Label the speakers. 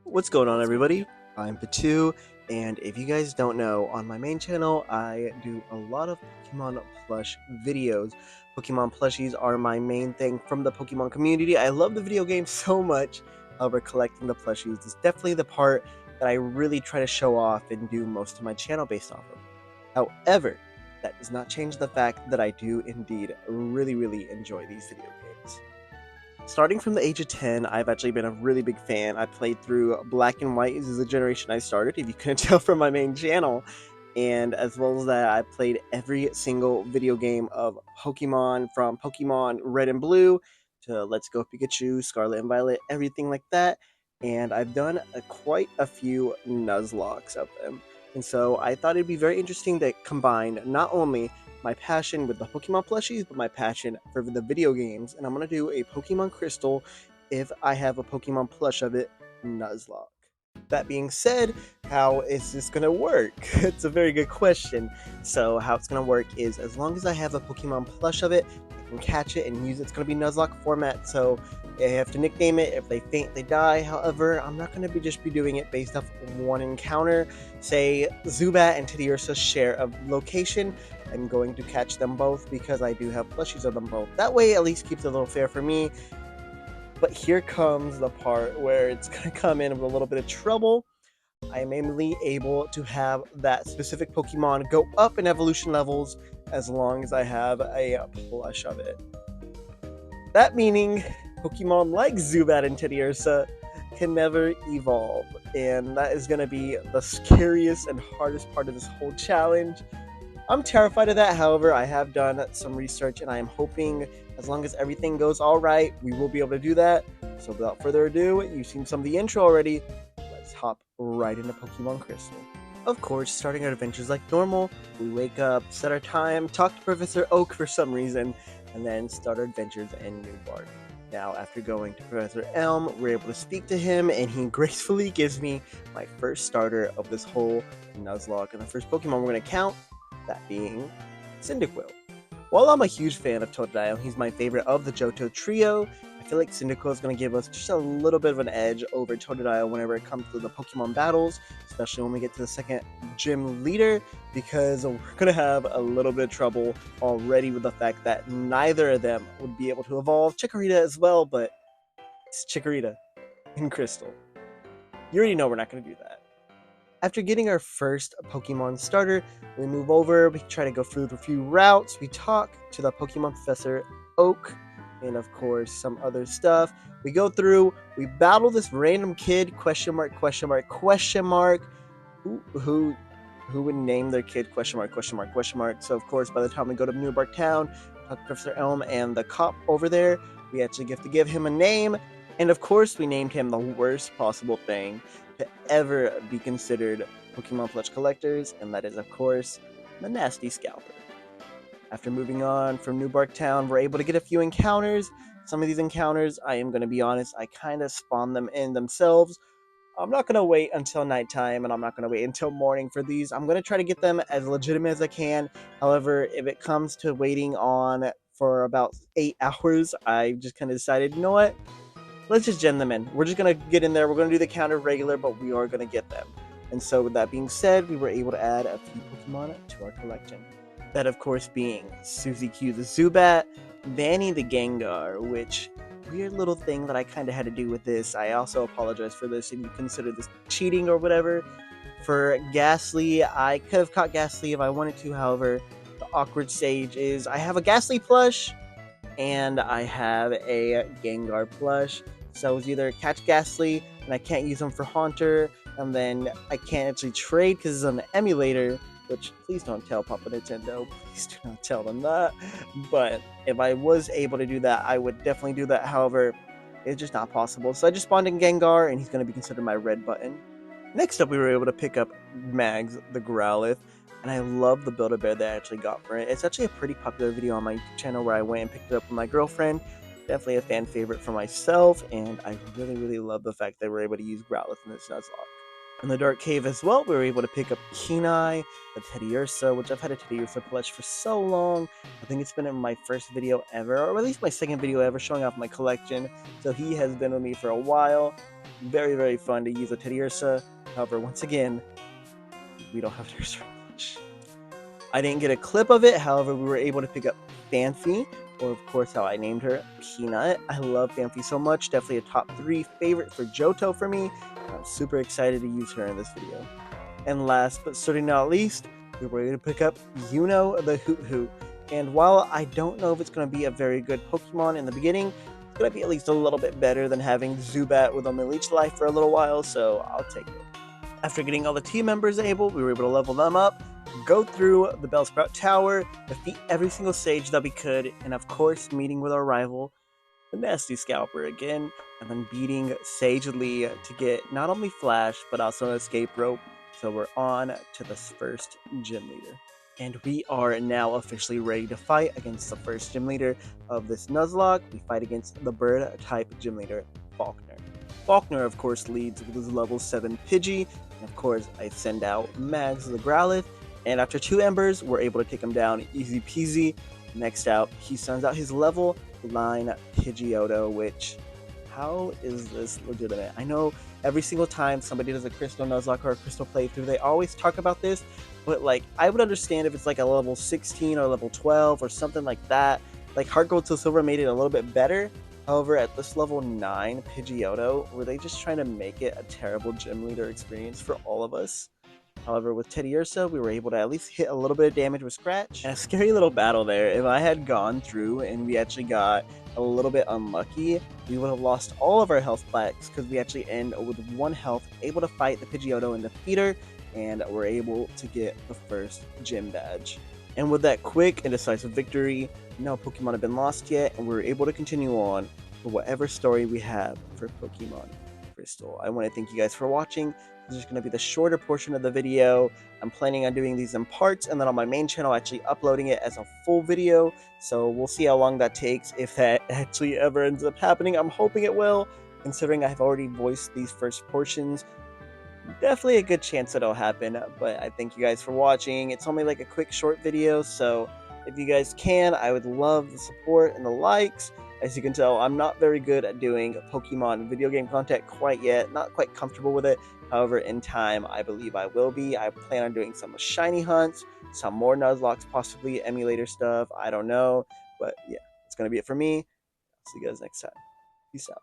Speaker 1: What's going on, everybody? I'm Patu, and if you guys don't know, on my main channel, I do a lot of Pokemon plush videos. Pokemon plushies are my main thing from the Pokemon community. I love the video game so much. However, collecting the plushies is definitely the part that I really try to show off and do most of my channel based off of. However, that does not change the fact that I do indeed really enjoy these video games. Starting from the age of 10, I've actually been a really big fan. I played through Black and White. This is the generation I started, if you couldn't tell from my main channel. And as well as that, I played every single video game of Pokemon, from Pokemon Red and Blue to Let's Go Pikachu, Scarlet and Violet, everything like that. And I've done quite a few Nuzlocks of them. And so I thought it'd be very interesting to combine not only my passion with the Pokemon plushies, but my passion for the video games. And I'm going to do a Pokemon Crystal if I have a Pokemon plush of it, Nuzlocke. That being said, how is this going to work? It's a very good question. So how it's going to work is, as long as I have a Pokemon plush of it, I can catch it and use it. It's going to be Nuzlocke format, so I have to nickname it. If they faint, they die. However, I'm not going to just be doing it based off one encounter. Say Zubat and Teddiursa share a location. I'm going to catch them both because I do have plushies of them both. That way, at least keeps it a little fair for me. But here comes the part where it's going to come in with a little bit of trouble. I am mainly able to have that specific Pokemon go up in evolution levels as long as I have a plush of it. That meaning Pokemon like Zubat and Teddiursa can never evolve, and that is going to be the scariest and hardest part of this whole challenge. I'm terrified of that. However, I have done some research, and I am hoping, as long as everything goes all right, we will be able to do that. So without further ado, you've seen some of the intro already. Let's hop right into Pokemon Crystal. Of course, starting our adventures like normal, we wake up, set our time, talk to Professor Oak for some reason, and then start our adventures in New Bark. Now, after going to Professor Elm, we're able to speak to him, and he gracefully gives me my first starter of this whole Nuzlocke. And the first Pokemon we're going to count, that being Cyndaquil. While I'm a huge fan of Totodile, he's my favorite of the Johto trio. I feel like Cyndaquil is going to give us just a little bit of an edge over Totodile whenever it comes to the Pokemon battles, especially when we get to the second gym leader, because we're going to have a little bit of trouble already with the fact that neither of them would be able to evolve. Chikorita as well, but it's Chikorita in Crystal. You already know we're not going to do that. After getting our first Pokemon starter, we move over, we try to go through a few routes, we talk to the Pokemon Professor Oak, and of course some other stuff. We go through, we battle this random kid, question mark, who would name their kid, question mark. So of course, by the time we go to New Bark Town, talk to Professor Elm and the cop over there, we actually get to give him a name, and of course we named him the worst possible thing to ever be considered Pokemon plush collectors, and that is of course the Nasty Scalper. After moving on from New Bark Town, we're able to get a few encounters. Some of these encounters, I am going to be honest, I kind of spawn them in themselves. I'm not going to wait until nighttime, and I'm not going to wait until morning for these. I'm going to try to get them as legitimate as I can. However, if it comes to waiting on for about 8 hours, I just kind of decided, you know what? Let's just gen them in. We're just going to get in there. We're going to do the counter regular, but we are going to get them. And so with that being said, we were able to add a few Pokemon to our collection. That, of course, being Suzy Q the Zubat, Vanny the Gengar, which weird little thing that I kind of had to do with this. I also apologize for this if you consider this cheating or whatever. For Ghastly, I could have caught Ghastly if I wanted to. However, the awkward stage is I have a Ghastly plush and I have a Gengar plush. So I was either catch Ghastly and I can't use them for Haunter, and then I can't actually trade because it's an emulator, which please don't tell Papa Nintendo. Please do not tell them that. But if I was able to do that, I would definitely do that. However, it's just not possible. So I just spawned in Gengar, and he's going to be considered my red button. Next up, we were able to pick up Mags the Growlithe, and I love the Build-A-Bear that I actually got for it. It's actually a pretty popular video on my channel where I went and picked it up with my girlfriend. Definitely a fan favorite for myself, and I really love the fact that we're able to use Growlithe in this Nuzlocke. In the Dark Cave as well, we were able to pick up Kenai, the Teddiursa, which I've had a Teddiursa plush for so long. I think it's been in my first video ever, or at least my second video ever, showing off my collection. So he has been with me for a while. Very, very fun to use a Teddiursa. However, once again, we don't have Teddiursa plush. I didn't get a clip of it, however, we were able to pick up Fanfi, or of course how I named her, Peanut. I love Fanfi so much, definitely a top 3 favorite for Johto for me. I'm super excited to use her in this video. And last but certainly not least, we were able to pick up Yuno the Hoot Hoot. And while I don't know if it's going to be a very good Pokemon in the beginning, it's going to be at least a little bit better than having Zubat with only Leech Life for a little while, so I'll take it. After getting all the team members we were able to level them up, go through the Bellsprout Tower, defeat every single stage that we could, and of course meeting with our rival, the Nasty Scalper again, and then beating Sage Lee to get not only Flash, but also an escape rope. So we're on to this first gym leader. And we are now officially ready to fight against the first gym leader of this Nuzlocke. We fight against the bird-type gym leader, Faulkner. Faulkner, of course, leads with his level 7 Pidgey, and of course, I send out Mags the Growlithe, and after 2 Embers, we're able to take him down easy peasy. Next out, he sends out his level 9 Pidgeotto, which, how is this legitimate? I know every single time somebody does a Crystal Nuzlocke or a Crystal playthrough, they always talk about this, but like, I would understand if it's like a level 16 or level 12 or something like that. Like, Heart Gold to Silver made it a little bit better. However, at this level 9 Pidgeotto, were they just trying to make it a terrible gym leader experience for all of us? However, with Teddiursa, we were able to at least hit a little bit of damage with Scratch. And a scary little battle there. If I had gone through and we actually got a little bit unlucky, we would have lost all of our health packs because we actually end with 1 health, able to fight the Pidgeotto and defeat her, and we're able to get the first gym badge. And with that quick and decisive victory, no Pokemon have been lost yet, and we're able to continue on for whatever story we have for Pokemon Crystal. I want to thank you guys for watching. This is going to be the shorter portion of the video. I'm planning on doing these in parts, and then on my main channel, actually uploading it as a full video. So we'll see how long that takes, if that actually ever ends up happening. I'm hoping it will, considering I've already voiced these first portions. Definitely a good chance it'll happen, but I thank you guys for watching. It's only like a quick short video, so if you guys can, I would love the support and the likes. As you can tell, I'm not very good at doing Pokemon video game content quite yet, not quite comfortable with it. However, in time, I believe I will be. I plan on doing some shiny hunts, some more Nuzlocks, possibly emulator stuff, I don't know. But yeah, that's going to be it for me. See you guys next time. Peace out.